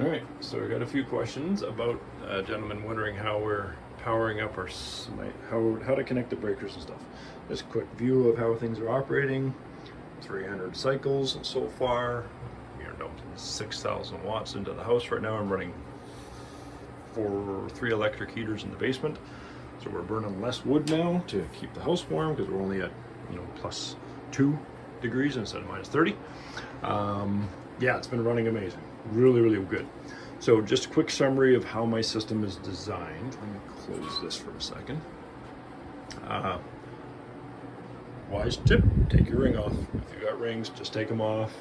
All right, so we got a few questions about a gentleman wondering how we're powering up our how to connect the breakers and stuff. Just a quick view of how things are operating. 300 cycles so far. We're dumping 6,000 watts into the house right now. I'm running 3 electric heaters in the basement, so we're burning less wood now to keep the house warm because we're only at plus 2 degrees instead of minus 30. Yeah, it's been running amazing. Really good. So just a quick summary of how my system is designed. Let me close this for a second. Wise tip, take your ring off. If you got rings, just take them off.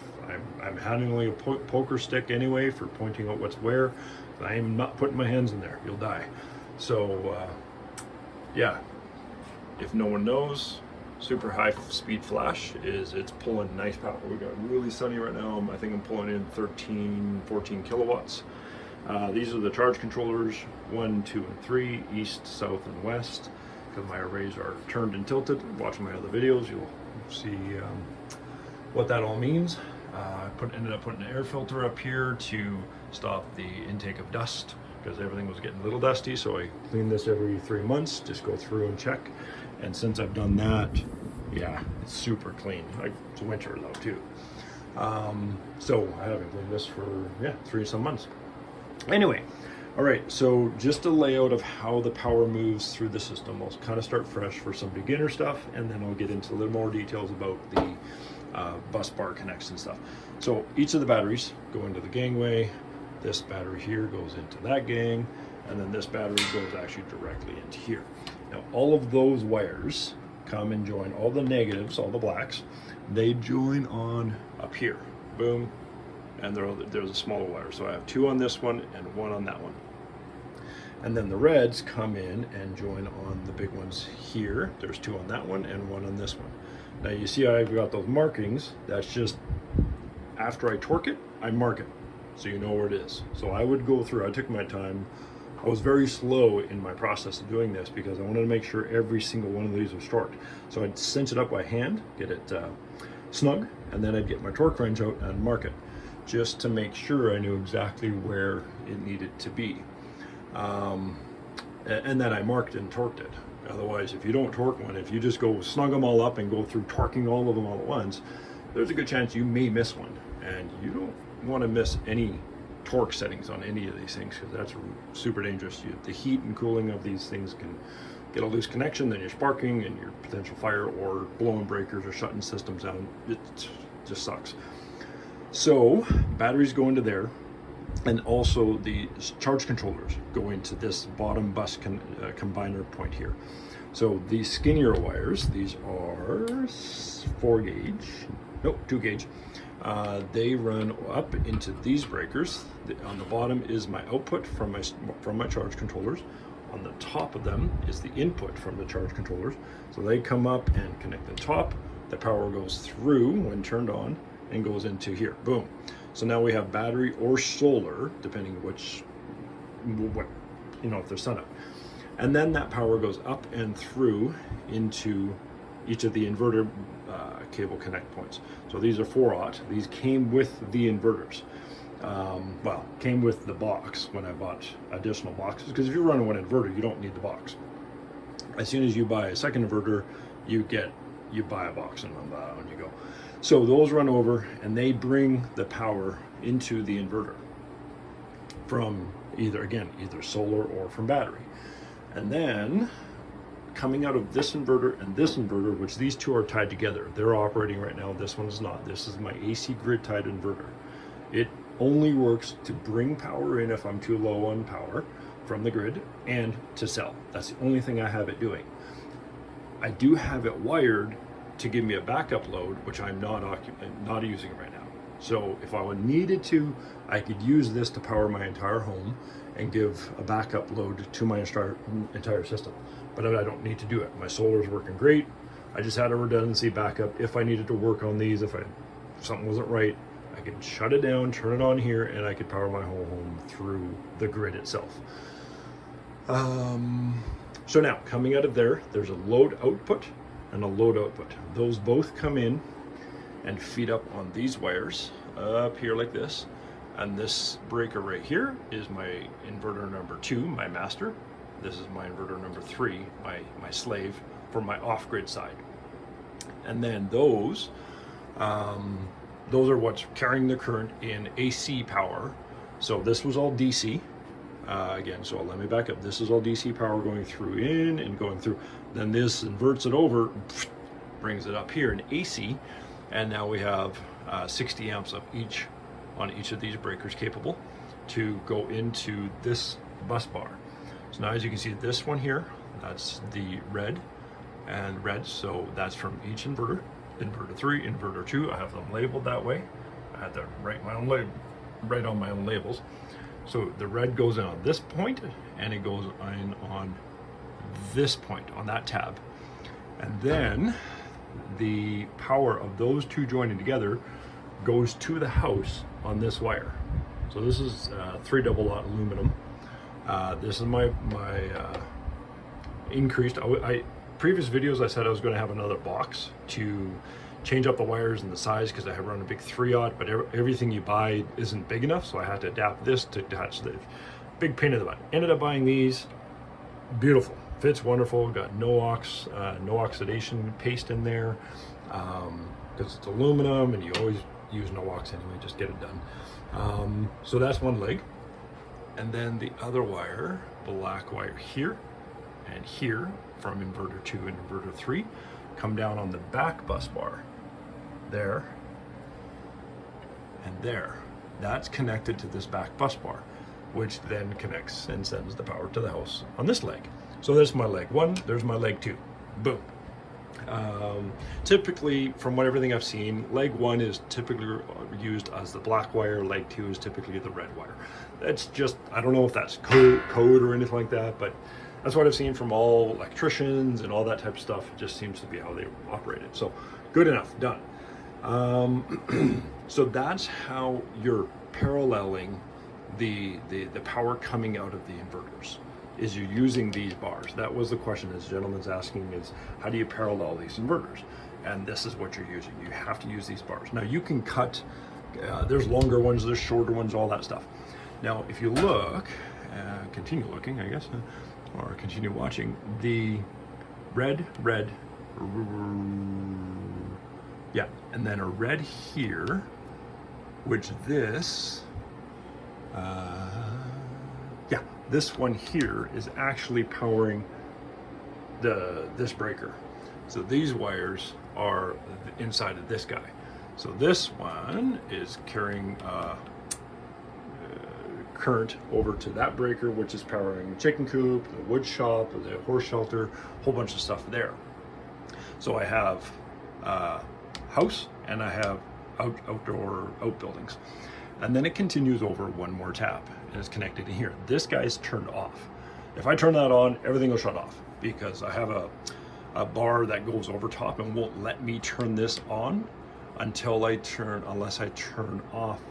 I'm handling a poker stick anyway for pointing out what's where. I am not putting my hands in there. You'll die. So yeah, if no one knows, super high speed flash it's pulling nice power. We got really sunny right now. I think I'm pulling in 14 kilowatts. These are the charge controllers, 1, 2, and 3, east, south, and west. Because my arrays are turned and tilted. Watch my other videos, you'll see what that all means. I ended up putting an air filter up here to stop the intake of dust because everything was getting a little dusty. So I clean this every 3 months, just go through and check. And since I've done that, yeah, it's super clean. It's winter though too. So I haven't cleaned this for 3 some months. Anyway, all right, so just a layout of how the power moves through the system. I'll kind of start fresh for some beginner stuff, and then I'll get into a little more details about the bus bar connects and stuff. So each of the batteries go into the gangway. This battery here goes into that gang, and then this battery goes actually directly into here. Now all of those wires come and join, all the negatives, all the blacks, they join on up here. Boom. And there's a smaller wire. So I have 2 on this one and 1 on that one. And then the reds come in and join on the big ones here. There's 2 on that one and 1 on this one. Now you see I've got those markings. That's just after I torque it, I mark it so you know where it is. So I would go through, I took my time. I was very slow in my process of doing this because I wanted to make sure every single one of these was torqued. So I'd cinch it up by hand, get it snug, and then I'd get my torque wrench out and mark it, just to make sure I knew exactly where it needed to be. And then I marked and torqued it. Otherwise, if you don't torque one, if you just go snug them all up and go through torquing all of them all at once, there's a good chance you may miss one. And you don't want to miss any torque settings on any of these things because that's super dangerous. The heat and cooling of these things can get a loose connection, then you're sparking and your potential fire or blowing breakers or shutting systems down. It just sucks. So batteries go into there, and also the charge controllers go into this bottom bus combiner point here. So these skinnier wires, these are 2 gauge. They run up into these breakers. On the bottom is my output from my charge controllers. On the top of them is the input from the charge controllers. So they come up and connect the top. The power goes through when turned on and goes into here. Boom. So now we have battery or solar, depending if there's sun up. And then that power goes up and through into each of the inverter cable connect points. So these are 4-aught. These came with the inverters. Came with the box when I bought additional boxes, because if you're running one inverter, you don't need the box. As soon as you buy a second inverter, you buy a box and on you go. So those run over and they bring the power into the inverter from either solar or from battery. And then coming out of this inverter and this inverter, which these 2 are tied together, they're operating right now. This one is not. This is my AC grid tied inverter. It only works to bring power in if I'm too low on power from the grid and to sell. That's the only thing I have it doing. I do have it wired to give me a backup load, which I'm not using right now. So if I needed to, I could use this to power my entire home and give a backup load to my entire system. But I don't need to do it. My solar's working great. I just had a redundancy backup. If I needed to work on these, if something wasn't right, I could shut it down, turn it on here, and I could power my whole home through the grid itself. So now, coming out of there's a load output and a load output. Those both come in and feed up on these wires up here like this. And this breaker right here is my inverter number 2, my master. This is my inverter number 3, my slave for my off-grid side. And then those are what's carrying the current in AC power. So this was all DC. Again, so let me back up. This is all DC power going through in and going through. Then this inverts it over, brings it up here in AC. And now we have 60 amps of each on each of these breakers capable to go into this bus bar. So now as you can see, this one here, that's the red and red. So that's from each inverter. Inverter 3, inverter 2, I have them labeled that way. I had to write on my own labels. So the red goes in on this point and it goes in on this point on that tab. And then the power of those two joining together goes to the house on this wire. So this is 3 double-aught aluminum. This is my increased. Previous videos I said I was going to have another box to change up the wires and the size because I have run a big 3-aught, but everything you buy isn't big enough, so I had to adapt this to attach the big pain in the butt. Ended up buying these. Beautiful, fits wonderful. Got no oxidation paste in there because it's aluminum, and you always use no ox anyway. Just get it done. So that's one leg, and then the other wire, black wire here and here from inverter 2 and inverter 3, come down on the back bus bar there and there. That's connected to this back bus bar, which then connects and sends the power to the house on this leg. So there's my leg 1, there's my leg 2. Boom. Typically, from everything I've seen, leg 1 is typically used as the black wire, leg 2 is typically the red wire. That's just, I don't know if that's code or anything like that, but that's what I've seen from all electricians and all that type of stuff. It just seems to be how they operate it. So good enough, done. So that's how you're paralleling the power coming out of the inverters, is you're using these bars. That was the question this gentleman's asking, is how do you parallel these inverters? And this is what you're using. You have to use these bars. Now you can cut, there's longer ones, there's shorter ones, all that stuff. Now if you look, continue looking, I guess, or continue watching, the red, yeah, and then a red here, which this, yeah, this one here is actually powering this breaker. So these wires are inside of this guy. So this one is carrying current over to that breaker, which is powering the chicken coop, the wood shop, the horse shelter, a whole bunch of stuff there. So I have house and I have outdoor outbuildings. And then it continues over one more tab and it's connected in here. This guy's turned off. If I turn that on, everything will shut off because I have a bar that goes over top and won't let me turn this on until unless I turn off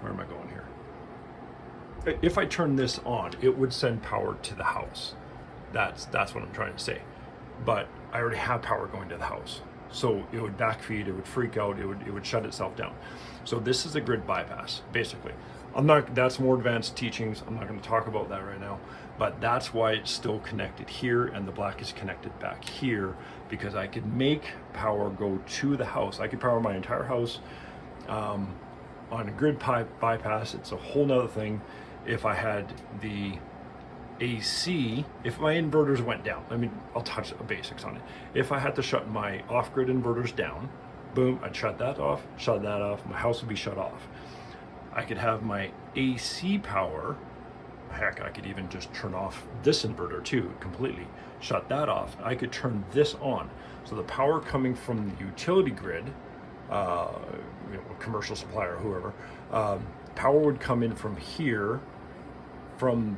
where am I going here? If I turn this on, it would send power to the house. That's what I'm trying to say. But I already have power going to the house. So it would backfeed, it would freak out, it would shut itself down. So this is a grid bypass, basically. That's more advanced teachings. I'm not going to talk about that right now, but that's why it's still connected here and the black is connected back here, because I could make power go to the house. I could power my entire house on a grid bypass. It's a whole nother thing. If I had the AC, if my inverters went down, I'll touch the basics on it. If I had to shut my off-grid inverters down, boom, I'd shut that off, my house would be shut off. I could have my AC power, heck, I could even just turn off this inverter too, completely, shut that off. I could turn this on. So the power coming from the utility grid, commercial supplier, whoever, power would come in from here, from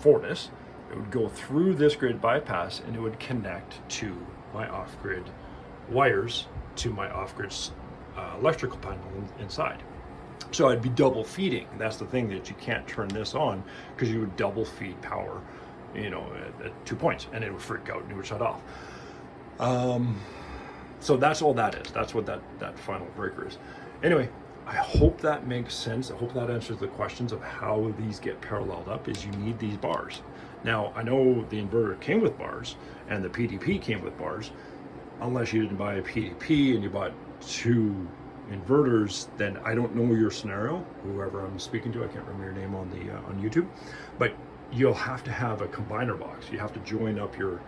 Fortis. It would go through this grid bypass and it would connect to my off-grid wires to my off-grid electrical panel inside. So I'd be double feeding. That's the thing, that you can't turn this on because you would double feed power, at 2 points, and it would freak out and it would shut off. So that's all that is. That's what that final breaker is. Anyway, I hope that makes sense. I hope that answers the questions of how these get paralleled up. Is you need these bars. Now, I know the inverter came with bars and the PDP came with bars. Unless you didn't buy a PDP and you bought 2 inverters, then I don't know your scenario, whoever I'm speaking to. I can't remember your name on the on YouTube, but you'll have to have a combiner box. You have to join up your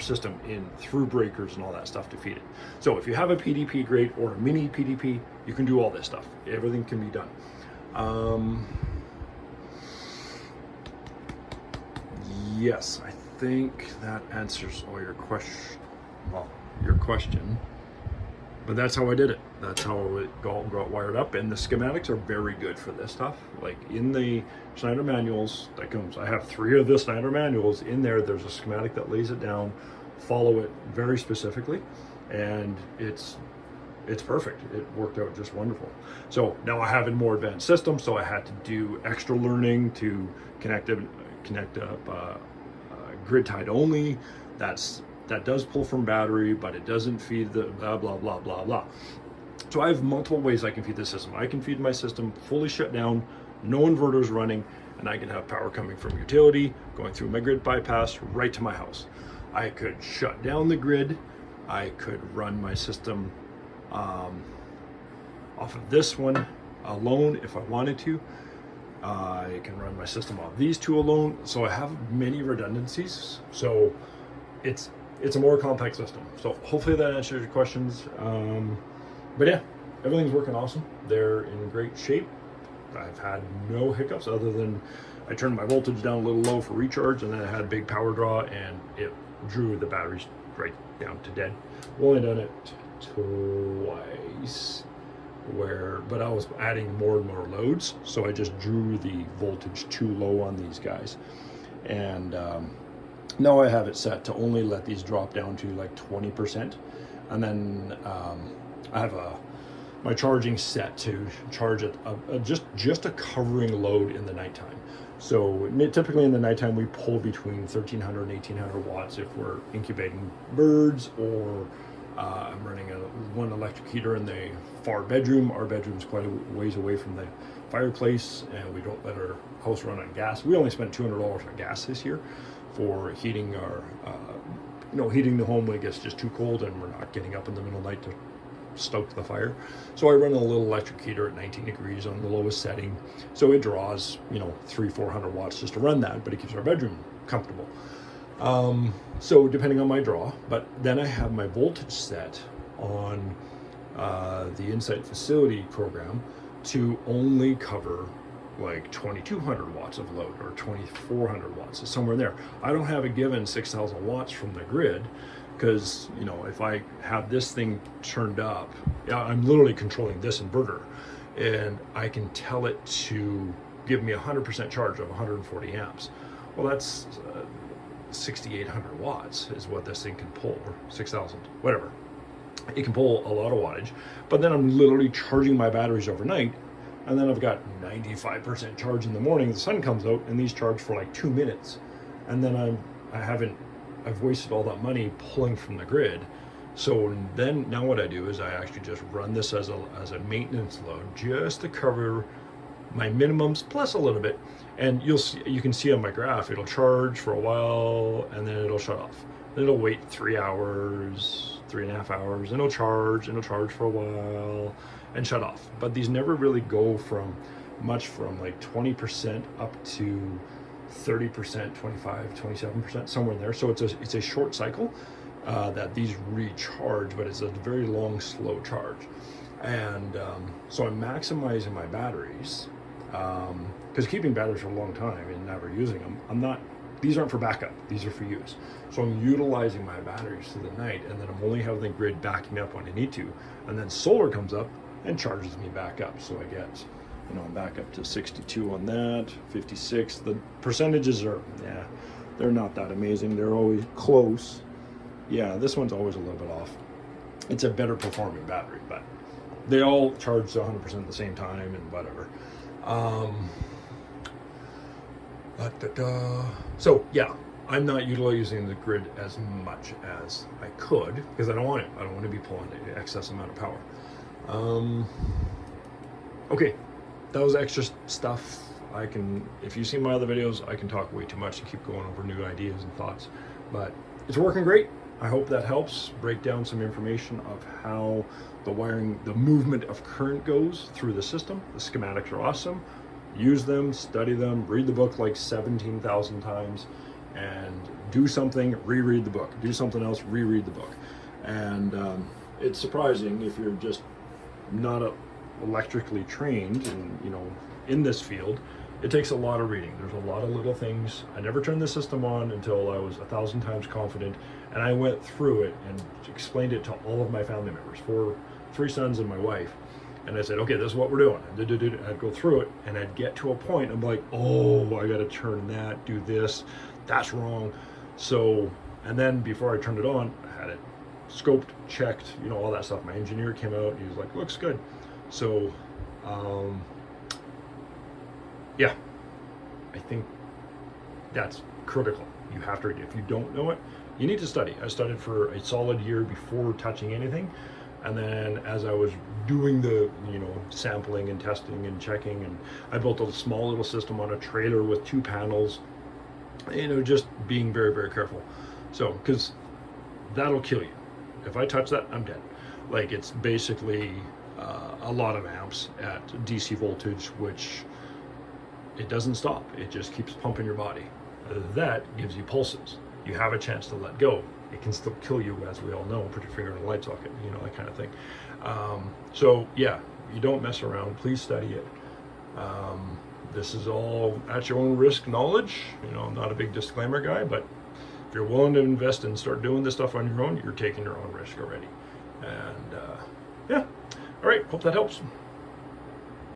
system in through breakers and all that stuff to feed it. So if you have a PDP, great, or a mini PDP, you can do all this stuff. Everything can be done. Yes, I think that answers all your question. Well, your question. But that's how I did it. That's how it got wired up. And the schematics are very good for this stuff. Like in the Schneider manuals that comes, I have 3 of the Schneider manuals in there. There's a schematic that lays it down, follow it very specifically. And it's perfect. It worked out just wonderful. So now I have a more advanced system. So I had to do extra learning to connect up grid tied only. That does pull from battery, but it doesn't feed the blah, blah, blah, blah, blah. So I have multiple ways I can feed the system. I can feed my system fully shut down, no inverters running, and I can have power coming from utility, going through my grid bypass right to my house. I could shut down the grid. I could run my system off of this one alone if I wanted to. I can run my system off these 2 alone. So I have many redundancies. So it's a more complex system. So hopefully that answers your questions. But yeah, everything's working awesome. They're in great shape. I've had no hiccups other than I turned my voltage down a little low for recharge, and then I had a big power draw and it drew the batteries right down to dead. I've only done it twice, but I was adding more and more loads. So I just drew the voltage too low on these guys. And now I have it set to only let these drop down to like 20%. And then I have my charging set to charge it just a covering load in the nighttime. So typically in the nighttime we pull between 1,300 and 1,800 watts if we're incubating birds, or I'm running one electric heater in the far bedroom. Our bedroom's quite a ways away from the fireplace, and we don't let our house run on gas. We only spent $200 on gas this year for heating our, heating the home when it gets just too cold and we're not getting up in the middle of the night to stoke the fire. So I run a little electric heater at 19 degrees on the lowest setting. So it draws, 300-400 watts just to run that, but it keeps our bedroom comfortable. So depending on my draw, but then I have my voltage set on the Insight Facility program to only cover like 2,200 watts of load or 2,400 watts, so somewhere in there. I don't have a given 6,000 watts from the grid, because if I have this thing turned up, I'm literally controlling this inverter, and I can tell it to give me 100% charge of 140 amps. Well, that's 6,800 watts is what this thing can pull, or 6,000, whatever. It can pull a lot of wattage, but then I'm literally charging my batteries overnight, and then I've got 95% charge in the morning. The sun comes out and these charge for like 2 minutes, and then I've wasted all that money pulling from the grid. So then now what I do is I actually just run this as a maintenance load just to cover my minimums plus a little bit. And you can see on my graph, it'll charge for a while and then it'll shut off. Then it'll wait 3 hours, 3.5 hours, and it'll charge for a while and shut off. But these never really go from like 20% up to 30%, 25, 27%, somewhere in there. So it's a short cycle that these recharge, but it's a very long, slow charge. And so I'm maximizing my batteries, because keeping batteries for a long time and never using them, these aren't for backup, these are for use. So I'm utilizing my batteries through the night, and then I'm only having the grid backing up when I need to. And then solar comes up and charges me back up. So I get, I'm back up to 62 on that, 56. The percentages they're not that amazing. They're always close. Yeah, this one's always a little bit off. It's a better performing battery, but they all charge 100% at the same time and whatever. So yeah, I'm not utilizing the grid as much as I could because I don't want it. I don't want to be pulling the excess amount of power. Okay, that was extra stuff. If you see my other videos, I can talk way too much to keep going over new ideas and thoughts, but it's working great. I hope that helps break down some information of how the wiring, the movement of current goes through the system. The schematics are awesome. Use them, study them, read the book like 17,000 times, and do something, reread the book. Do something else, reread the book. And it's surprising if you're just not electrically trained and, you know, in this field. It takes a lot of reading. There's a lot of little things. I never turned the system on until I was 1,000 times confident, and I went through it and explained it to all of my family members, 3 sons and my wife. And I said, okay, this is what we're doing. I'd go through it, and I'd get to a point, I'm like, oh, I got to turn that, do this, that's wrong. So, and then before I turned it on, I had it scoped, checked, you know, all that stuff. My engineer came out, and he was like, looks good. So, yeah, I think that's critical. You have to, if you don't know it, you need to study. I studied for a solid year before touching anything. And then as I was doing the, you know, sampling and testing and checking, and I built a small little system on a trailer with 2 panels, you know, just being very, very careful. So, because that'll kill you. If I touch that, I'm dead. Like, it's basically a lot of amps at DC voltage, which it doesn't stop. It just keeps pumping your body. That gives you pulses. You have a chance to let go. It can still kill you, as we all know. Put your finger in a light socket, you know, that kind of thing. So yeah, you don't mess around. Please study it. This is all at your own risk knowledge. You know, I'm not a big disclaimer guy, but if you're willing to invest and start doing this stuff on your own, you're taking your own risk already. And yeah, all right, hope that helps.